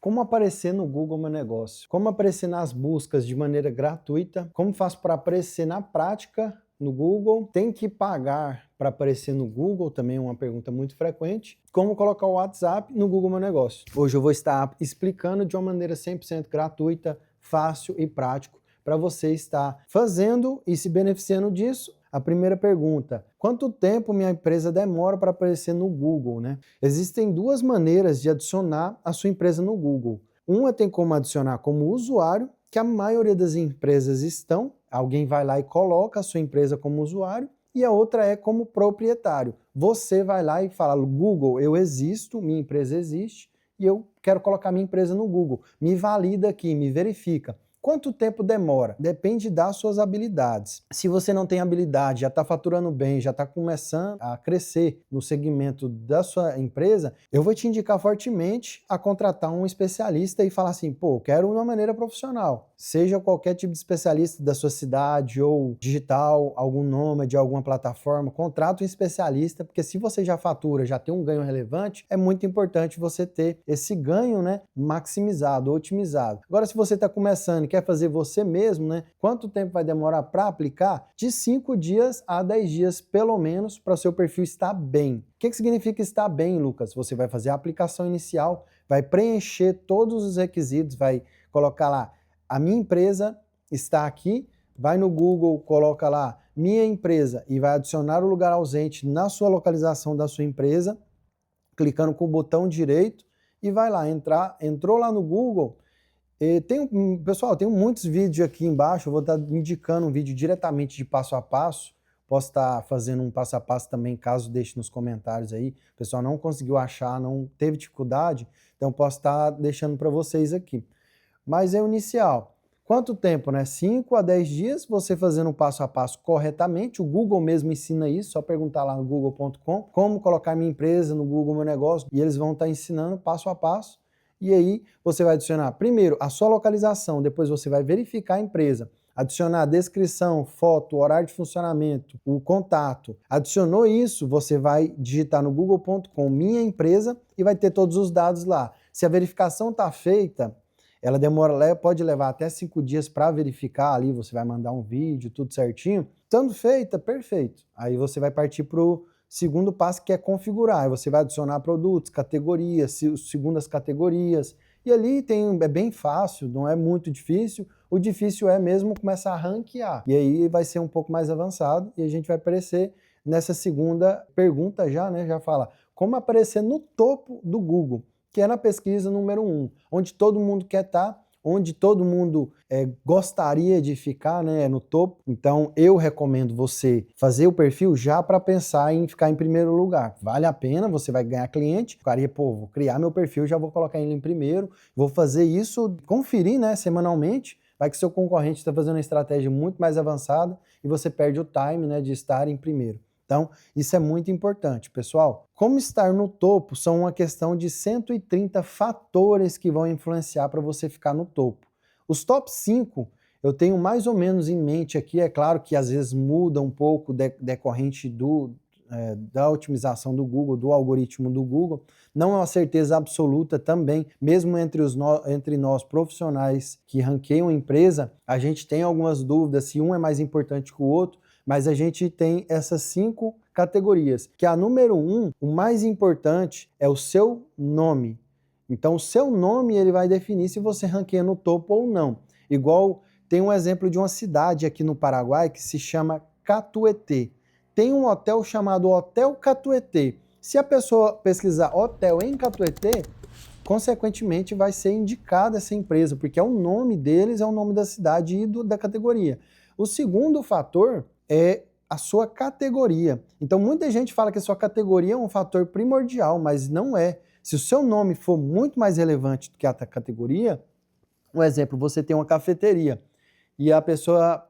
Como aparecer no Google Meu Negócio? Como aparecer nas buscas de maneira gratuita? Como faço para aparecer na prática no Google? Tem que pagar para aparecer no Google? Também é uma pergunta muito frequente. Como colocar o WhatsApp no Google Meu Negócio? Hoje eu vou estar explicando de uma maneira 100% gratuita, fácil e prático para você estar fazendo e se beneficiando disso. A primeira pergunta: quanto tempo minha empresa demora para aparecer no Google, né? Existem duas maneiras de adicionar a sua empresa no Google. Uma tem como adicionar como usuário, que a maioria das empresas estão, alguém vai lá e coloca a sua empresa como usuário, e a outra é como proprietário. Você vai lá e fala: Google, eu existo, minha empresa existe, e eu quero colocar minha empresa no Google. Me valida aqui, me verifica. Quanto tempo demora? Depende das suas habilidades. Se você não tem habilidade, já está faturando bem, já está começando a crescer no segmento da sua empresa, eu vou te indicar fortemente a contratar um especialista e falar assim: pô, eu quero uma maneira profissional. Seja qualquer tipo de especialista da sua cidade ou digital, algum nome de alguma plataforma, contrata um especialista, porque se você já fatura, já tem um ganho relevante, é muito importante você ter esse ganho, né, maximizado, otimizado. Agora, se você está começando e quer fazer você mesmo, né, quanto tempo vai demorar para aplicar? De 5 dias a 10 dias, pelo menos, para o seu perfil estar bem. O que significa estar bem, Lucas? Você vai fazer a aplicação inicial, vai preencher todos os requisitos, vai colocar lá: a minha empresa está aqui, vai no Google, coloca lá minha empresa e vai adicionar o lugar ausente na sua localização da sua empresa, clicando com o botão direito e vai lá, entrou lá no Google. Pessoal, tem muitos vídeos aqui embaixo, eu vou estar indicando um vídeo diretamente de passo a passo, posso estar fazendo um passo a passo também, caso deixe nos comentários aí, o pessoal não conseguiu achar, não teve dificuldade, então posso estar deixando para vocês aqui. Mas é o inicial. Quanto tempo, né? 5 a 10 dias, você fazendo o passo a passo corretamente, o Google mesmo ensina isso, só perguntar lá no google.com, como colocar minha empresa no Google Meu Negócio, e eles vão estar ensinando passo a passo. E aí você vai adicionar primeiro a sua localização, depois você vai verificar a empresa, adicionar a descrição, foto, horário de funcionamento, o contato. Adicionou isso, você vai digitar no google.com minha empresa e vai ter todos os dados lá. Se a verificação está feita, ela pode levar até 5 dias para verificar ali, você vai mandar um vídeo, tudo certinho. Estando feita, perfeito. Aí você vai partir para o segundo passo, que é configurar. Aí você vai adicionar produtos, categorias, segundas categorias. E ali é bem fácil, não é muito difícil. O difícil é mesmo começar a ranquear. E aí vai ser um pouco mais avançado e a gente vai aparecer nessa segunda pergunta já, né? Já fala como aparecer no topo do Google, que é na pesquisa número 1, onde todo mundo quer estar, onde todo mundo gostaria de ficar, né, no topo. Então eu recomendo você fazer o perfil já para pensar em ficar em primeiro lugar. Vale a pena, você vai ganhar cliente. Ficaria, pô, vou criar meu perfil, já vou colocar ele em primeiro, vou fazer isso, conferir, né, semanalmente. Vai que seu concorrente está fazendo uma estratégia muito mais avançada e você perde o time, né, de estar em primeiro. Então, isso é muito importante, pessoal. Como estar no topo são uma questão de 130 fatores que vão influenciar para você ficar no topo. Os top 5 eu tenho mais ou menos em mente aqui, é claro que às vezes muda um pouco decorrente da otimização do Google, do algoritmo do Google. Não é uma certeza absoluta também, mesmo entre nós profissionais que ranqueiam a empresa, a gente tem algumas dúvidas se um é mais importante que o outro, mas a gente tem essas 5 categorias, que a número 1, o mais importante é o seu nome. Então o seu nome ele vai definir se você ranqueia no topo ou não. Igual tem um exemplo de uma cidade aqui no Paraguai que se chama Catuetê. Tem um hotel chamado Hotel Catuetê. Se a pessoa pesquisar hotel em Catuetê, consequentemente vai ser indicada essa empresa, porque é o nome deles, é o nome da cidade e da categoria. O segundo fator é a sua categoria. Então muita gente fala que a sua categoria é um fator primordial, mas não é. Se o seu nome for muito mais relevante do que a categoria, um exemplo, você tem uma cafeteria e a pessoa,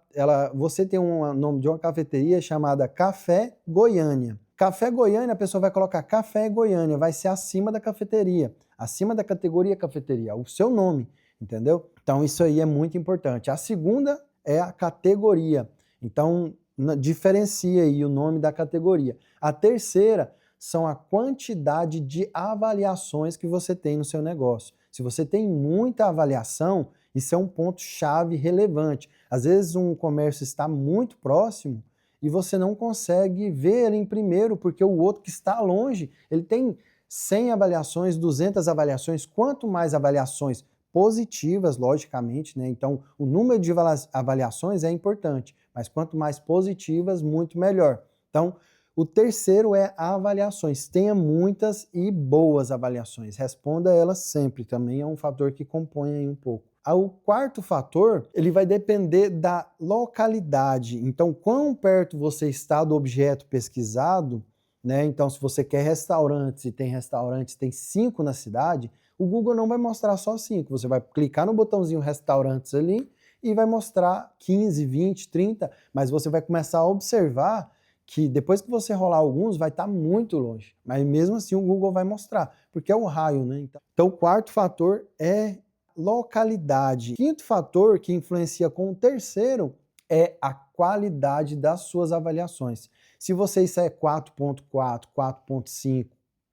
você tem um nome de uma cafeteria chamada Café Goiânia. Café Goiânia, a pessoa vai colocar Café Goiânia, vai ser acima da cafeteria, acima da categoria cafeteria, o seu nome, entendeu? Então isso aí é muito importante. A segunda é a categoria. Então diferencia aí o nome da categoria. A terceira são a quantidade de avaliações que você tem no seu negócio. Se você tem muita avaliação, isso é um ponto-chave relevante. Às vezes um comércio está muito próximo e você não consegue ver ele em primeiro, porque o outro que está longe, ele tem 100 avaliações, 200 avaliações. Quanto mais avaliações positivas, logicamente, né? Então o número de avaliações é importante, mas quanto mais positivas, muito melhor. Então, o terceiro é avaliações. Tenha muitas e boas avaliações. Responda elas sempre. Também é um fator que compõe aí um pouco. O quarto fator, ele vai depender da localidade. Então, quão perto você está do objeto pesquisado, né? Então, se você quer restaurantes e tem 5 na cidade, o Google não vai mostrar só 5. Você vai clicar no botãozinho restaurantes ali e vai mostrar 15, 20, 30, mas você vai começar a observar que depois que você rolar alguns, vai estar muito longe. Mas mesmo assim o Google vai mostrar, porque é o raio, né? Então o quarto fator é localidade. Quinto fator que influencia com o terceiro é a qualidade das suas avaliações. Se você isso é 4.4, 4.5,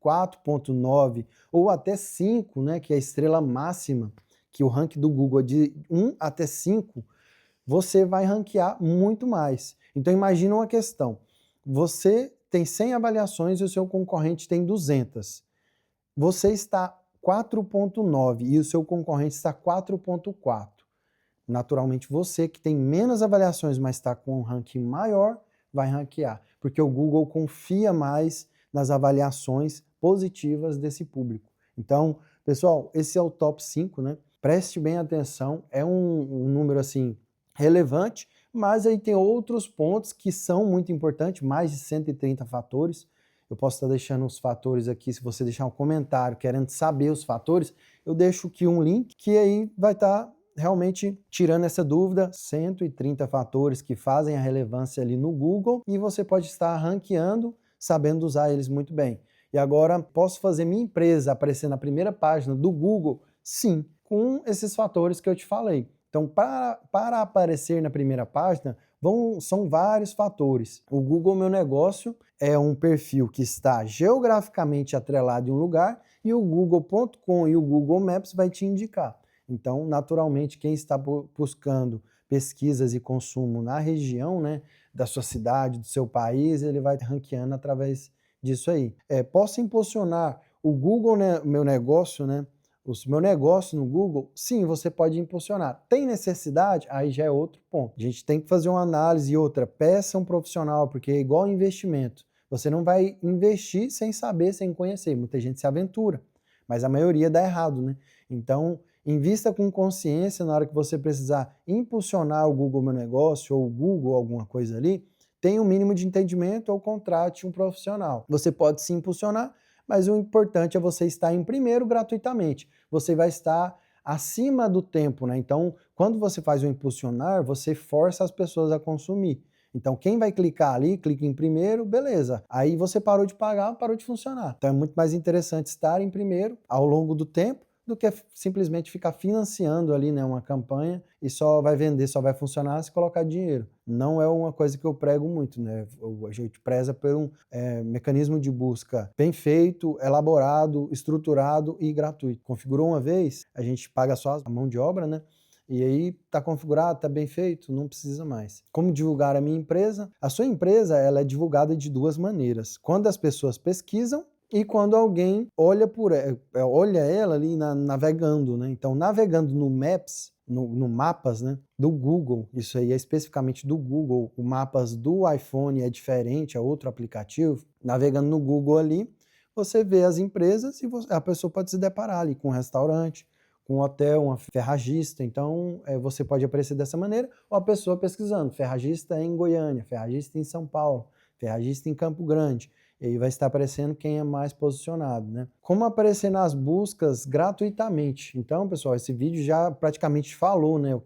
4.9 ou até 5, né, que é a estrela máxima, que o ranking do Google é de 1 até 5, você vai ranquear muito mais. Então imagina uma questão. Você tem 100 avaliações e o seu concorrente tem 200. Você está 4.9 e o seu concorrente está 4.4. Naturalmente, você que tem menos avaliações, mas está com um ranking maior, vai ranquear, porque o Google confia mais nas avaliações positivas desse público. Então, pessoal, esse é o top 5, né? Preste bem atenção, é um número assim relevante, mas aí tem outros pontos que são muito importantes, mais de 130 fatores. Eu posso estar deixando os fatores aqui, se você deixar um comentário querendo saber os fatores, eu deixo aqui um link que aí vai estar realmente tirando essa dúvida, 130 fatores que fazem a relevância ali no Google e você pode estar ranqueando, sabendo usar eles muito bem. E agora, posso fazer minha empresa aparecer na primeira página do Google? Sim, com esses fatores que eu te falei. Então, para aparecer na primeira página, são vários fatores. O Google Meu Negócio é um perfil que está geograficamente atrelado em um lugar e o Google.com e o Google Maps vai te indicar. Então, naturalmente, quem está buscando pesquisas e consumo na região, né, da sua cidade, do seu país, ele vai ranqueando através disso aí. Posso impulsionar o Google, né, Meu Negócio, né? O meu negócio no Google, sim, você pode impulsionar. Tem necessidade? Aí já é outro ponto. A gente tem que fazer uma análise e outra. Peça um profissional, porque é igual investimento. Você não vai investir sem saber, sem conhecer. Muita gente se aventura, mas a maioria dá errado, né? Então, invista com consciência na hora que você precisar impulsionar o Google Meu Negócio ou o Google alguma coisa ali, tenha um mínimo de entendimento ou contrate um profissional. Você pode se impulsionar, mas o importante é você estar em primeiro gratuitamente. Você vai estar acima do tempo, né? Então, quando você faz o impulsionar, você força as pessoas a consumir. Então, quem vai clicar ali, clica em primeiro, beleza. Aí você parou de pagar, parou de funcionar. Então, é muito mais interessante estar em primeiro ao longo do tempo do que simplesmente ficar financiando ali, né, uma campanha e só vai vender, só vai funcionar se colocar dinheiro. Não é uma coisa que eu prego muito, né? A gente preza por um mecanismo de busca bem feito, elaborado, estruturado e gratuito. Configurou uma vez, a gente paga só a mão de obra, né? E aí tá configurado, tá bem feito, não precisa mais. Como divulgar a minha empresa? A sua empresa, ela é divulgada de duas maneiras. Quando as pessoas pesquisam e quando alguém olha ela ali navegando, né? Então, navegando no Maps, no Mapas, né, do Google, isso aí é especificamente do Google, o Mapas do iPhone é diferente, é outro aplicativo. Navegando no Google ali, você vê as empresas e a pessoa pode se deparar ali com um restaurante, com um hotel, uma ferragista. Então, você pode aparecer dessa maneira, ou a pessoa pesquisando, ferragista em Goiânia, ferragista em São Paulo, ferragista em Campo Grande. E aí vai estar aparecendo quem é mais posicionado, né? Como aparecer nas buscas gratuitamente? Então, pessoal, esse vídeo já praticamente falou, né,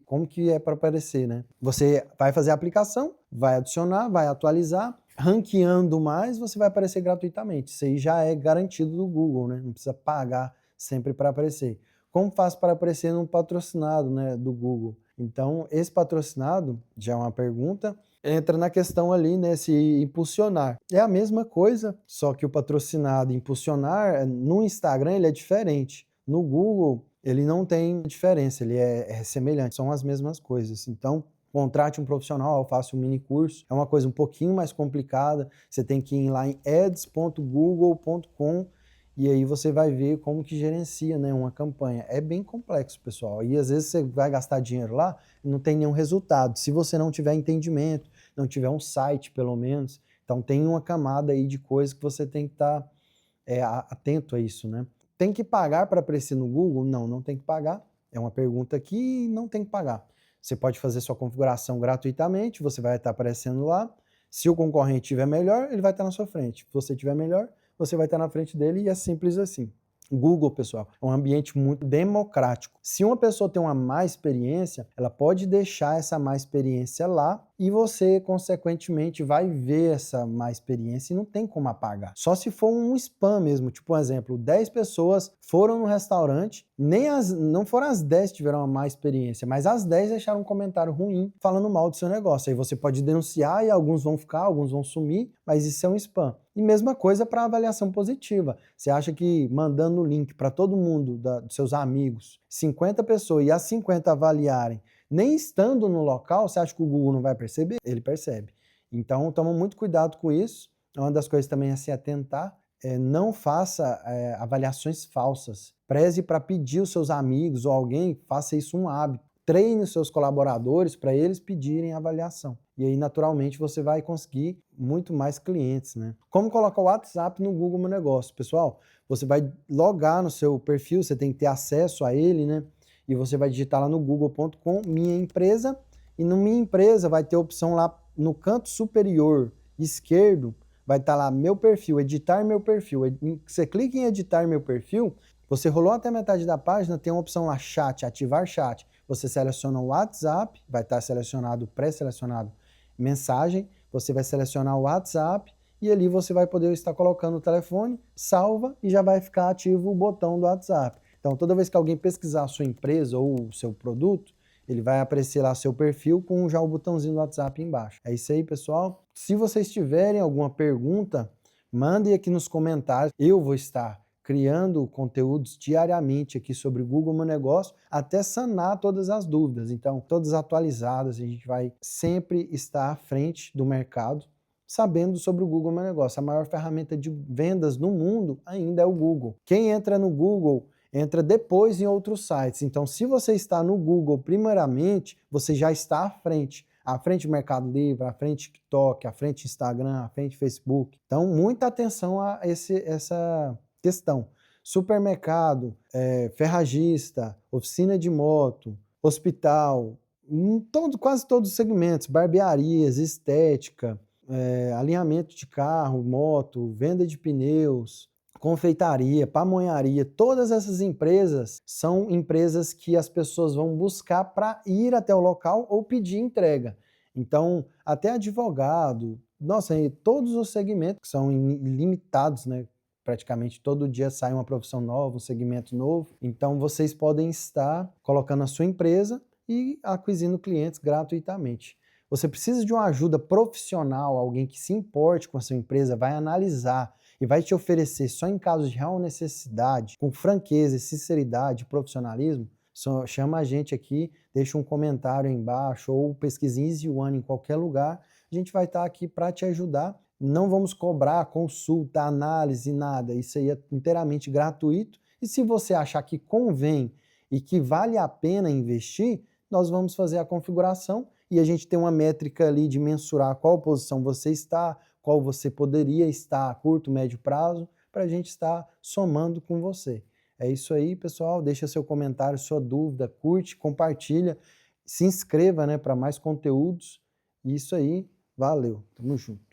como que é para aparecer, né? Você vai fazer a aplicação, vai adicionar, vai atualizar, ranqueando mais, você vai aparecer gratuitamente. Isso aí já é garantido do Google, né? Não precisa pagar sempre para aparecer. Como faz para aparecer num patrocinado, né, do Google? Então, esse patrocinado, já é uma pergunta, entra na questão ali, né, se impulsionar. É a mesma coisa, só que o patrocinado impulsionar, no Instagram ele é diferente. No Google, ele não tem diferença, ele é semelhante, são as mesmas coisas. Então, contrate um profissional, faça um mini curso. É uma coisa um pouquinho mais complicada. Você tem que ir lá em ads.google.com e aí você vai ver como que gerencia, né, uma campanha. É bem complexo, pessoal. E às vezes você vai gastar dinheiro lá e não tem nenhum resultado. Se você não tiver entendimento, não tiver um site, pelo menos. Então tem uma camada aí de coisa que você tem que estar atento a isso, né? Tem que pagar para aparecer no Google? Não, não tem que pagar. É uma pergunta que não tem que pagar. Você pode fazer sua configuração gratuitamente, você vai estar aparecendo lá. Se o concorrente estiver melhor, ele vai estar na sua frente. Se você estiver melhor, você vai estar na frente dele e é simples assim. Google, pessoal, é um ambiente muito democrático. Se uma pessoa tem uma má experiência, ela pode deixar essa má experiência lá e você, consequentemente, vai ver essa má experiência e não tem como apagar. Só se for um spam mesmo, tipo um exemplo, 10 pessoas foram no restaurante, não foram as 10 que tiveram uma má experiência, mas as 10 deixaram um comentário ruim falando mal do seu negócio. Aí você pode denunciar e alguns vão ficar, alguns vão sumir, mas isso é um spam. E mesma coisa para avaliação positiva. Você acha que mandando o link para todo mundo, dos seus amigos, 50 pessoas, e as 50 avaliarem, nem estando no local, você acha que o Google não vai perceber? Ele percebe. Então, toma muito cuidado com isso. Uma das coisas também a se atentar não faça avaliações falsas. Preze para pedir os seus amigos ou alguém, faça isso um hábito. Treine os seus colaboradores para eles pedirem avaliação. E aí, naturalmente, você vai conseguir muito mais clientes, né? Como colocar o WhatsApp no Google Meu Negócio? Pessoal, você vai logar no seu perfil, você tem que ter acesso a ele, né? E você vai digitar lá no google.com, Minha Empresa, e no Minha Empresa vai ter a opção lá no canto superior esquerdo, vai estar lá Meu Perfil, Editar Meu Perfil. Você clica em Editar Meu Perfil, você rolou até metade da página, tem uma opção lá, Chat, Ativar Chat. Você seleciona o WhatsApp, vai estar selecionado, pré-selecionado, Mensagem, você vai selecionar o WhatsApp e ali você vai poder estar colocando o telefone, salva e já vai ficar ativo o botão do WhatsApp. Então, toda vez que alguém pesquisar a sua empresa ou o seu produto, ele vai aparecer lá seu perfil com já o botãozinho do WhatsApp embaixo. É isso aí, pessoal. Se vocês tiverem alguma pergunta, mandem aqui nos comentários. Eu vou estar criando conteúdos diariamente aqui sobre o Google Meu Negócio, até sanar todas as dúvidas. Então, todas atualizadas, a gente vai sempre estar à frente do mercado, sabendo sobre o Google Meu Negócio. A maior ferramenta de vendas no mundo ainda é o Google. Quem entra no Google entra depois em outros sites. Então, se você está no Google primeiramente, você já está à frente do Mercado Livre, à frente do TikTok, à frente do Instagram, à frente do Facebook. Então, muita atenção a essa questão. Supermercado, ferragista, oficina de moto, hospital, quase todos os segmentos, barbearias, estética, alinhamento de carro, moto, venda de pneus, confeitaria, pamonharia, todas essas empresas são empresas que as pessoas vão buscar para ir até o local ou pedir entrega. Então, até advogado, nossa, todos os segmentos que são ilimitados, né? Praticamente todo dia sai uma profissão nova, um segmento novo. Então, vocês podem estar colocando a sua empresa e aquisindo clientes gratuitamente. Você precisa de uma ajuda profissional, alguém que se importe com a sua empresa, vai analisar e vai te oferecer só em casos de real necessidade, com franqueza, sinceridade, profissionalismo, só chama a gente aqui, deixa um comentário aí embaixo ou pesquisa Easy One em qualquer lugar, a gente vai estar aqui para te ajudar. Não vamos cobrar consulta, análise, nada, isso aí é inteiramente gratuito e se você achar que convém e que vale a pena investir, nós vamos fazer a configuração e a gente tem uma métrica ali de mensurar qual posição você está, qual você poderia estar a curto, médio prazo, para a gente estar somando com você. É isso aí, pessoal. Deixa seu comentário, sua dúvida, curte, compartilha, se inscreva, né, para mais conteúdos. Isso aí, valeu, tamo junto.